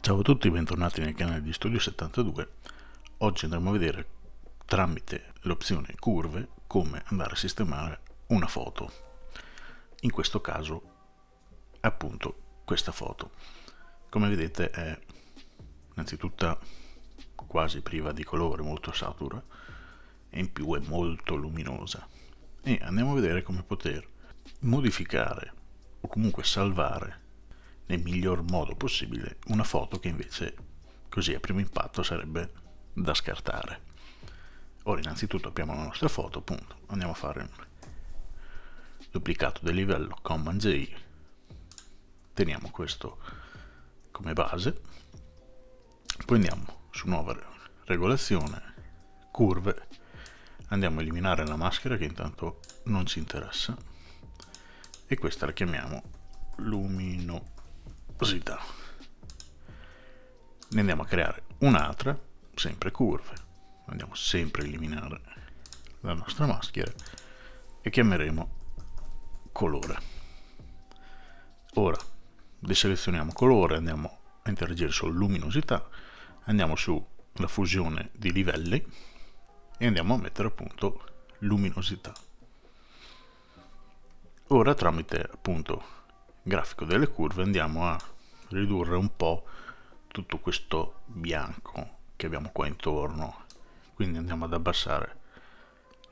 Ciao a tutti, bentornati nel canale di Studio 72. Oggi andremo a vedere tramite l'opzione curve come andare a sistemare una foto. In questo caso appunto questa foto. Come vedete è innanzitutto quasi priva di colore, molto satura, e in più è molto luminosa. E andiamo a vedere come poter modificare o comunque salvare nel miglior modo possibile una foto che invece così a primo impatto sarebbe da scartare. Ora innanzitutto apriamo la nostra foto, appunto, andiamo a fare un duplicato del livello, Command J, teniamo questo come base, poi andiamo su nuova regolazione, curve, andiamo a eliminare la maschera che intanto non ci interessa e questa la chiamiamo luminosità. Ne andiamo a creare un'altra, sempre curve, andiamo sempre a eliminare la nostra maschera e chiameremo colore. Ora deselezioniamo colore, andiamo a interagire su luminosità, andiamo sulla fusione di livelli e andiamo a mettere appunto luminosità. Ora tramite appunto grafico delle curve andiamo a ridurre un po' tutto questo bianco che abbiamo qua intorno, quindi andiamo ad abbassare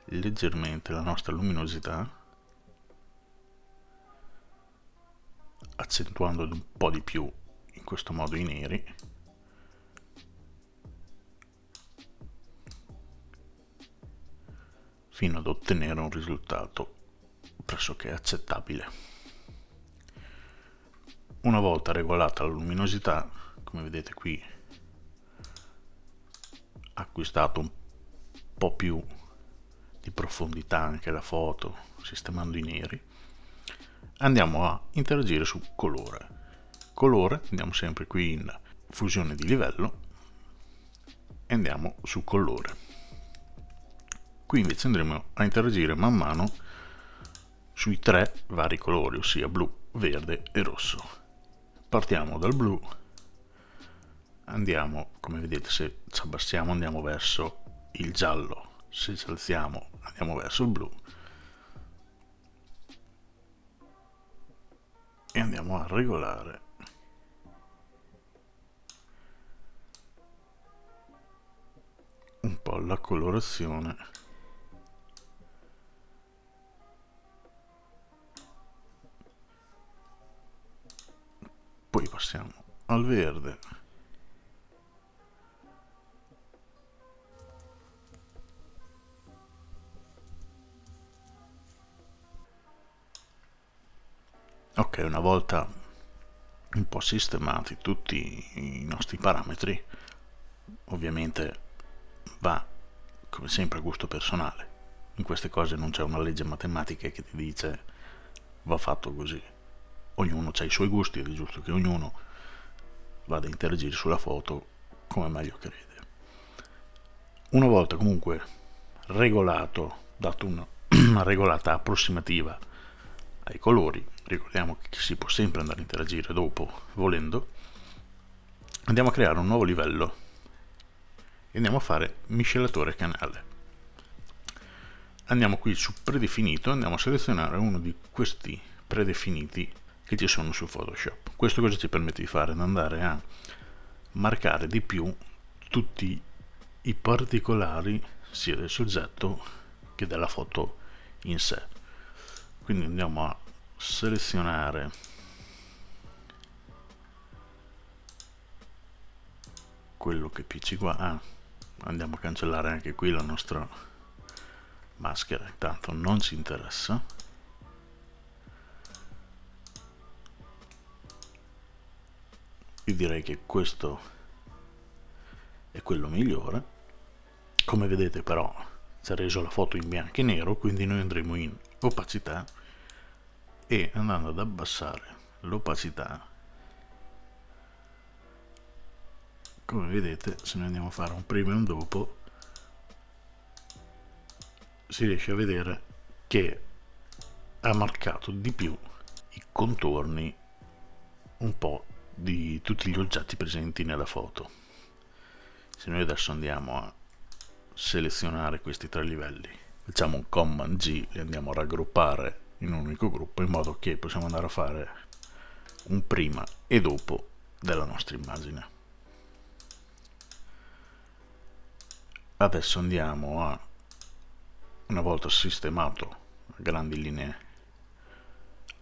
leggermente la nostra luminosità, accentuando un po' di più in questo modo i neri, fino ad ottenere un risultato pressoché accettabile. Una volta regolata la luminosità, come vedete qui, ha acquistato un po' più di profondità anche la foto, sistemando i neri, andiamo a interagire su colore. Colore, andiamo sempre qui in fusione di livello e andiamo su colore. Qui invece andremo a interagire man mano sui tre vari colori, ossia blu, verde e rosso. Partiamo dal blu, andiamo, come vedete, se ci abbassiamo andiamo verso il giallo, se ci alziamo andiamo verso il blu e andiamo a regolare un po' la colorazione poi passiamo al verde ok. Una volta un po' sistemati tutti i nostri parametri, ovviamente va come sempre a gusto personale, in queste cose non c'è una legge matematica che ti dice va fatto così, ognuno ha i suoi gusti ed è giusto che ognuno vada a interagire sulla foto come meglio crede. Una volta comunque regolato, dato una regolata approssimativa ai colori, ricordiamo che si può sempre andare a interagire dopo volendo, andiamo a creare un nuovo livello e andiamo a fare miscelatore canale. Andiamo qui su predefinito, andiamo a selezionare uno di questi predefiniti che ci sono su Photoshop. Questo cosa ci permette di fare? Ad andare a marcare di più tutti i particolari sia del soggetto che della foto in sé. Quindi andiamo a selezionare quello che più ci qua. Andiamo a cancellare anche qui la nostra maschera, intanto non ci interessa. Io direi che questo è quello migliore. Come vedete però ci ha reso la foto in bianco e nero, quindi noi andremo in opacità e andando ad abbassare l'opacità, come vedete, se noi andiamo a fare un prima e un dopo si riesce a vedere che ha marcato di più i contorni un po' di tutti gli oggetti presenti nella foto. Se noi adesso andiamo a selezionare questi 3 livelli, facciamo un Command G, li andiamo a raggruppare in un unico gruppo, in modo che possiamo andare a fare un prima e dopo della nostra immagine. Adesso andiamo a, una volta sistemato a grandi linee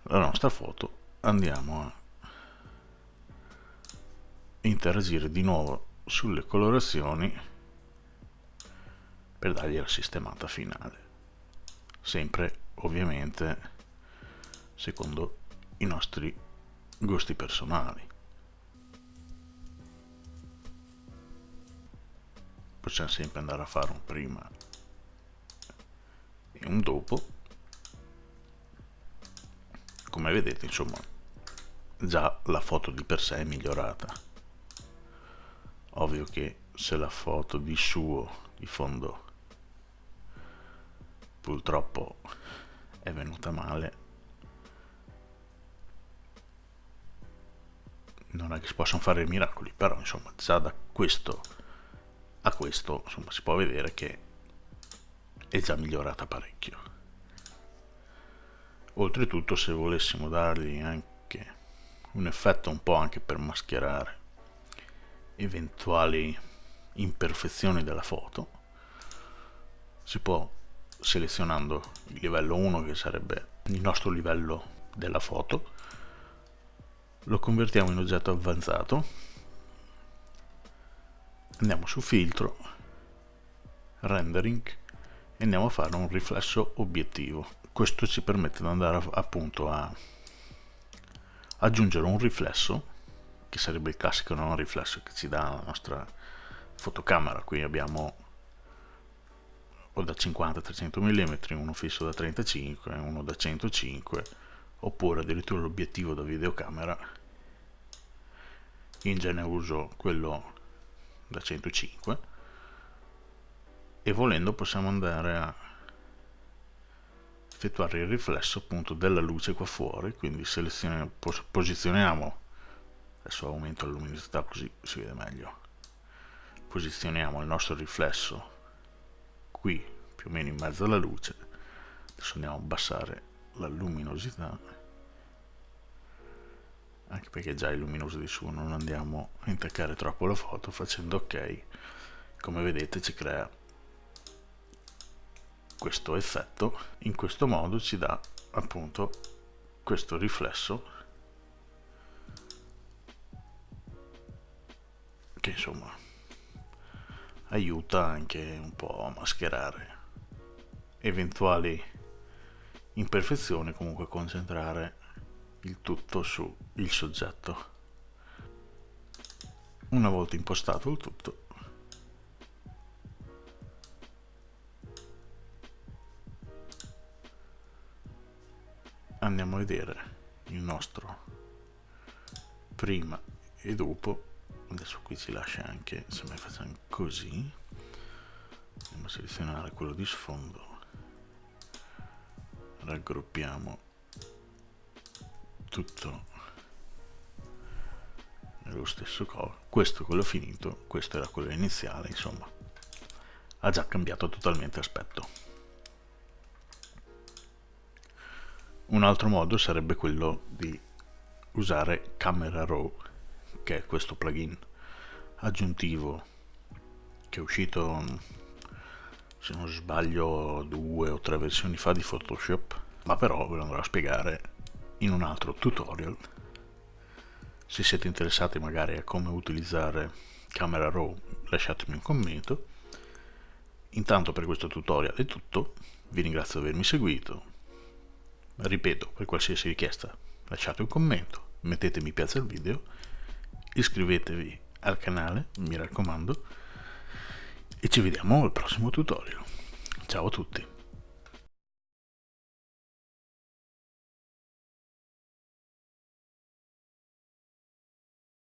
la nostra foto, andiamo a interagire di nuovo sulle colorazioni per dargli la sistemata finale, sempre ovviamente secondo i nostri gusti personali. Possiamo sempre andare a fare un prima e un dopo. Come vedete, insomma, già la foto di per sé è migliorata. Ovvio che se la foto di suo di fondo purtroppo è venuta male, non è che si possono fare miracoli, però insomma già da questo a questo, insomma, si può vedere che è già migliorata parecchio. Oltretutto, se volessimo dargli anche un effetto un po' anche per mascherare eventuali imperfezioni della foto, si può, selezionando il livello 1, che sarebbe il nostro livello della foto, lo convertiamo in oggetto avanzato, andiamo su filtro, rendering e andiamo a fare un riflesso obiettivo. Questo ci permette di andare appunto a aggiungere un riflesso, che sarebbe il classico non riflesso che ci dà la nostra fotocamera. Qui abbiamo o da 50-300 mm, uno fisso da 35, uno da 105, oppure addirittura l'obiettivo da videocamera. In genere uso quello da 105 e volendo possiamo andare a effettuare il riflesso appunto della luce qua fuori, quindi posizioniamo, adesso aumento la luminosità così si vede meglio, posizioniamo il nostro riflesso qui più o meno in mezzo alla luce. Adesso andiamo a abbassare la luminosità, anche perché già è luminoso di suo, non andiamo a intaccare troppo la foto. Facendo ok, come vedete ci crea questo effetto. In questo modo ci dà appunto questo riflesso che insomma aiuta anche un po' a mascherare eventuali imperfezioni, comunque concentrare il tutto sul soggetto. Una volta impostato il tutto, andiamo a vedere il nostro prima e dopo. Adesso qui ci lascia anche, se noi facciamo così, andiamo a selezionare quello di sfondo, raggruppiamo tutto nello stesso coso. Questo è quello finito, questo era quello iniziale, insomma ha già cambiato totalmente aspetto. Un altro modo sarebbe quello di usare Camera Raw, che è questo plugin aggiuntivo che è uscito, se non sbaglio, 2 o 3 versioni fa di Photoshop, ma però ve lo andrò a spiegare in un altro tutorial. Se siete interessati magari a come utilizzare Camera Raw, lasciatemi un commento. Intanto per questo tutorial è tutto, vi ringrazio di avermi seguito. Ripeto, per qualsiasi richiesta lasciate un commento, mettete mi piace al video, iscrivetevi al canale, mi raccomando, e ci vediamo al prossimo tutorial. Ciao a tutti!